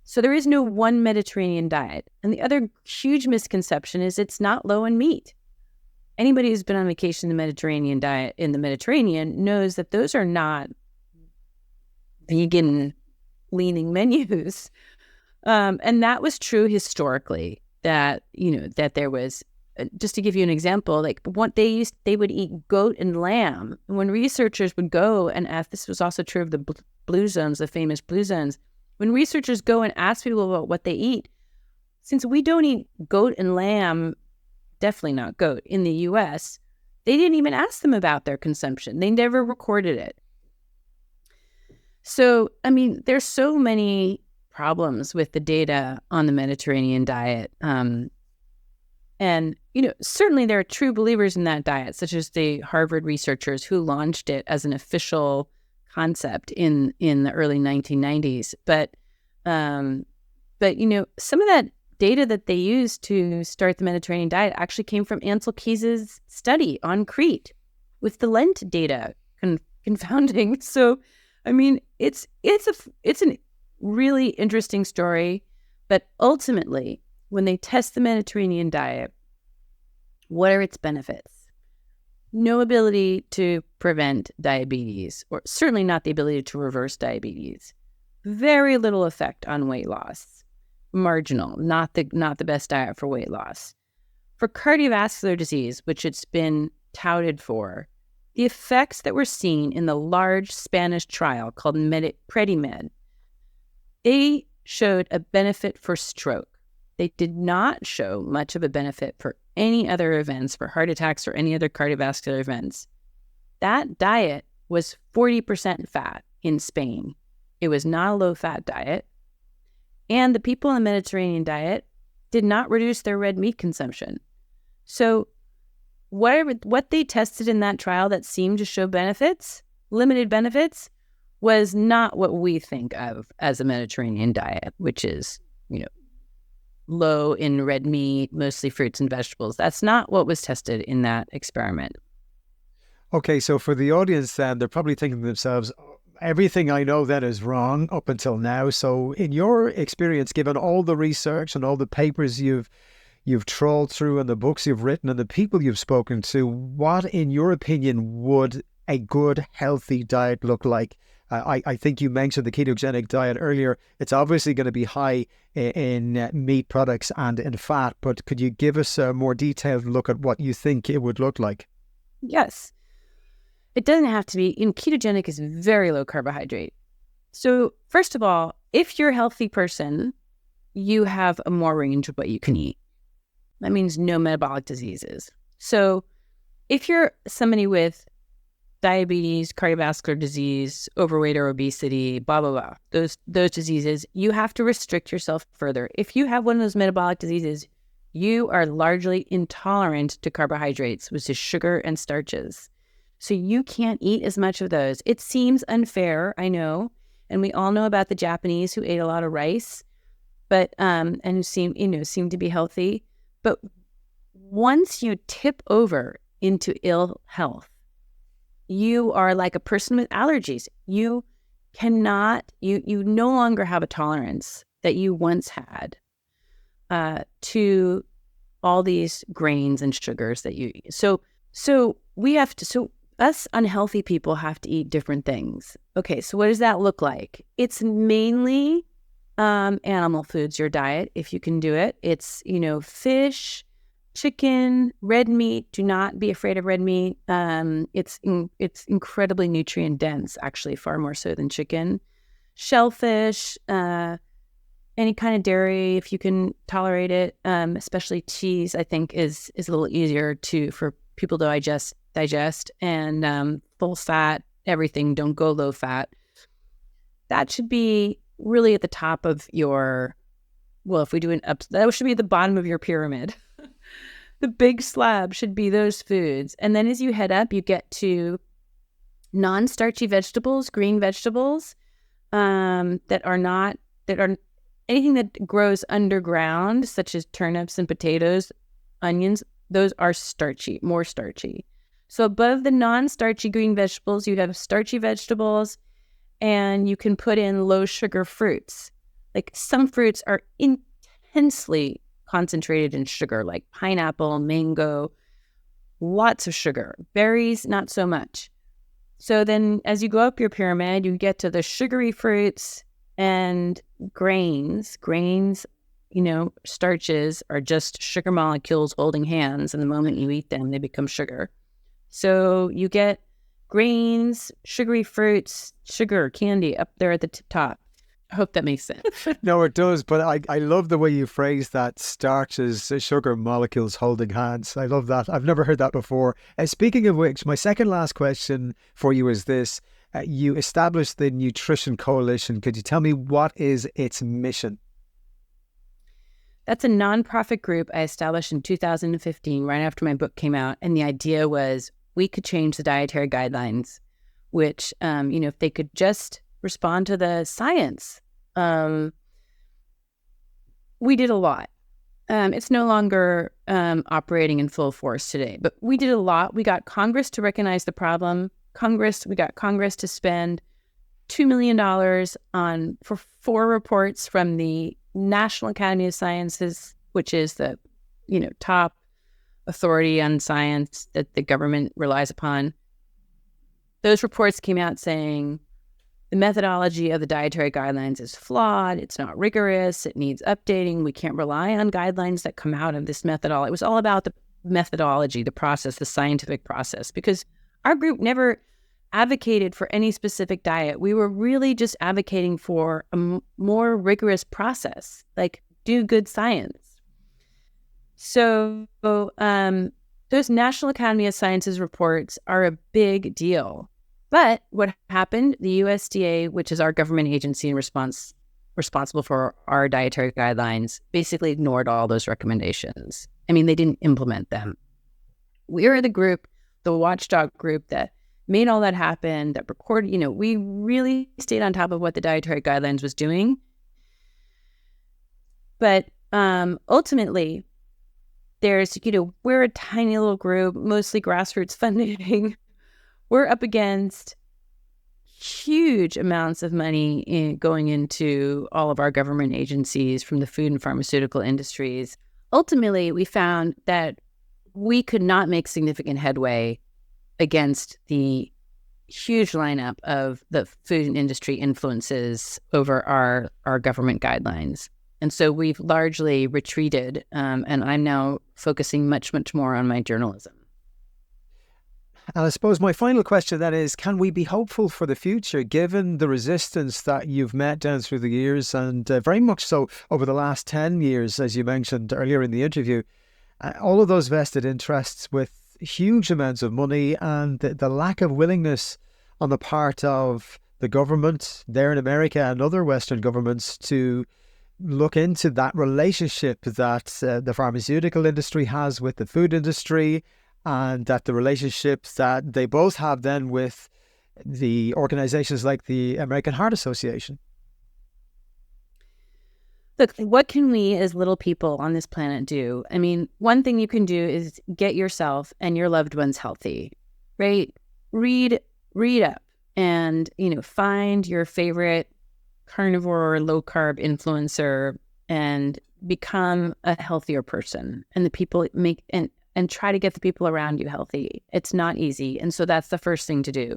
So there is no one Mediterranean diet. And the other huge misconception is it's not low in meat. Anybody who's been on vacation in the Mediterranean diet in the Mediterranean knows that those are not vegan leaning menus. And that was true historically, that there was, just to give you an example, like what they would eat goat and lamb. And when researchers would go and ask, this was also true of the blue zones, the famous blue zones, when researchers go and ask people about what they eat, since we don't eat goat and lamb, definitely not goat, in the US, they didn't even ask them about their consumption. They never recorded it. So, I mean, there's so many problems with the data on the Mediterranean diet. And, certainly there are true believers in that diet, such as the Harvard researchers who launched it as an official concept in the early 1990s. But some of that data that they used to start the Mediterranean diet actually came from Ancel Keys' study on Crete with the Lent data confounding. So, I mean, it's a really interesting story, but ultimately, when they test the Mediterranean diet, what are its benefits? No ability to prevent diabetes, or certainly not the ability to reverse diabetes. Very little effect on weight loss. Marginal, not the best diet for weight loss. For cardiovascular disease, which it's been touted for, the effects that were seen in the large Spanish trial called PREDIMED, they showed a benefit for stroke. They did not show much of a benefit for any other events, for heart attacks or any other cardiovascular events. That diet was 40% fat in Spain. It was not a low-fat diet. And the people in the Mediterranean diet did not reduce their red meat consumption. So what they tested in that trial that seemed to show benefits, limited benefits, was not what we think of as a Mediterranean diet, which is, low in red meat, mostly fruits and vegetables. That's not what was tested in that experiment. Okay, so for the audience then, they're probably thinking to themselves, everything I know then is wrong up until now. So in your experience, given all the research and all the papers you've trawled through and the books you've written and the people you've spoken to, what, in your opinion, would a good, healthy diet look like? I think you mentioned the ketogenic diet earlier. It's obviously going to be high in meat products and in fat, but could you give us a more detailed look at what you think it would look like? Yes. It doesn't have to be, ketogenic is very low carbohydrate. So first of all, if you're a healthy person, you have a more range of what you can eat. That means no metabolic diseases. So if you're somebody with diabetes, cardiovascular disease, overweight or obesity, blah, blah, blah, those diseases, you have to restrict yourself further. If you have one of those metabolic diseases, you are largely intolerant to carbohydrates, which is sugar and starches. So you can't eat as much of those. It seems unfair, I know. And we all know about the Japanese who ate a lot of rice, but and who seem to be healthy. But once you tip over into ill health, you are like a person with allergies. You no longer have a tolerance that you once had to all these grains and sugars that you eat. So us unhealthy people have to eat different things. Okay, so what does that look like? It's mainly animal foods, your diet, if you can do it. It's, fish, chicken, red meat. Do not be afraid of red meat. It's incredibly nutrient dense, actually, far more so than chicken. Shellfish, any kind of dairy, if you can tolerate it, especially cheese, I think is a little easier for people to digest, and full fat, everything. Don't go low fat. That should be really at the top of your, if we do that should be the bottom of your pyramid. The big slab should be those foods. And then as you head up, you get to non-starchy vegetables, green vegetables, that are anything that grows underground, such as turnips and potatoes, onions. Those are starchy, more starchy. So above the non-starchy green vegetables, you have starchy vegetables, and you can put in low sugar fruits. Like some fruits are intensely concentrated in sugar, like pineapple, mango, lots of sugar. Berries, not so much. So then as you go up your pyramid, you get to the sugary fruits and grains. Grains, starches are just sugar molecules holding hands, and the moment you eat them, they become sugar. So you get grains, sugary fruits, sugar, candy up there at the top. I hope that makes sense. No, it does. But I love the way you phrase that, starches, sugar molecules holding hands. I love that. I've never heard that before. Speaking of which, my second last question for you is this. You established the Nutrition Coalition. Could you tell me what is its mission? That's a nonprofit group I established in 2015, right after my book came out. And the idea was we could change the dietary guidelines, which, if they could just respond to the science. We did a lot. It's no longer operating in full force today, but we did a lot. We got Congress to recognize the problem. We got Congress to spend $2 million for 4 reports from the National Academy of Sciences, which is the, top authority on science that the government relies upon. Those reports came out saying the methodology of the dietary guidelines is flawed. It's not rigorous. It needs updating. We can't rely on guidelines that come out of this methodology. It was all about the methodology, the process, the scientific process, because our group never advocated for any specific diet. We were really just advocating for a more rigorous process, like do good science. So those National Academy of Sciences reports are a big deal. But what happened, the USDA, which is our government agency and responsible for our dietary guidelines, basically ignored all those recommendations. I mean, they didn't implement them. We are the group, the watchdog group that made all that happen, that recorded, we really stayed on top of what the dietary guidelines was doing. But ultimately, there's, we're a tiny little group, mostly grassroots funding. We're up against huge amounts of money going into all of our government agencies from the food and pharmaceutical industries. Ultimately, we found that we could not make significant headway against the huge lineup of the food industry influences over our government guidelines. And so we've largely retreated, and I'm now focusing much, much more on my journalism. And I suppose my final question then is, can we be hopeful for the future, given the resistance that you've met down through the years, and very much so over the last 10 years, as you mentioned earlier in the interview, all of those vested interests with huge amounts of money and the lack of willingness on the part of the government there in America and other Western governments to look into that relationship that the pharmaceutical industry has with the food industry, and that the relationships that they both have then with the organizations like the American Heart Association. Look, what can we as little people on this planet do? I mean, one thing you can do is get yourself and your loved ones healthy, right? Read up and, find your favorite carnivore or low carb influencer and become a healthier person. And the people and try to get the people around you healthy. It's not easy. And so that's the first thing to do.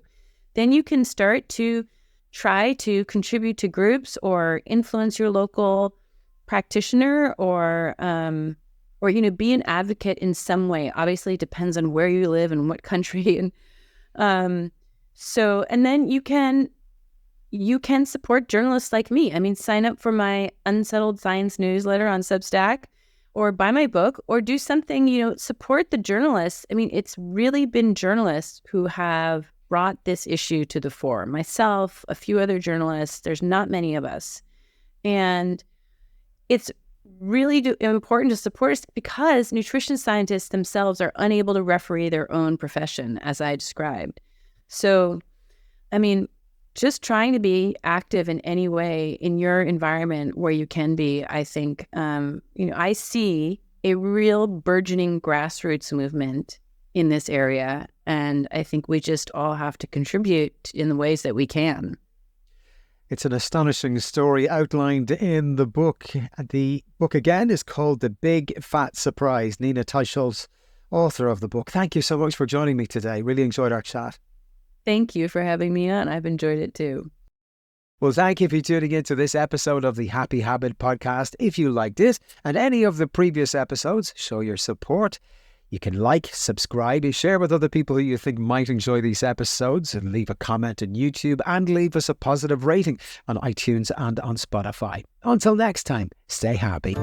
Then you can start to try to contribute to groups or influence your local practitioner or be an advocate in some way. Obviously, it depends on where you live and what country. And then you can support journalists like me. I mean, sign up for my Unsettled Science newsletter on Substack, or buy my book, or do something, support the journalists. I mean, it's really been journalists who have brought this issue to the fore. Myself, a few other journalists, there's not many of us. And it's really important to support us because nutrition scientists themselves are unable to referee their own profession, as I described. So, I mean, just trying to be active in any way in your environment where you can be, I think, I see a real burgeoning grassroots movement in this area. And I think we just all have to contribute in the ways that we can. It's an astonishing story outlined in the book. The book again is called The Big Fat Surprise. Nina Teicholz, author of the book. Thank you so much for joining me today. Really enjoyed our chat. Thank you for having me on. I've enjoyed it too. Well, thank you for tuning into this episode of the Happy Habit podcast. If you liked it and any of the previous episodes, show your support. You can like, subscribe, share with other people who you think might enjoy these episodes, and leave a comment on YouTube and leave us a positive rating on iTunes and on Spotify. Until next time, stay happy.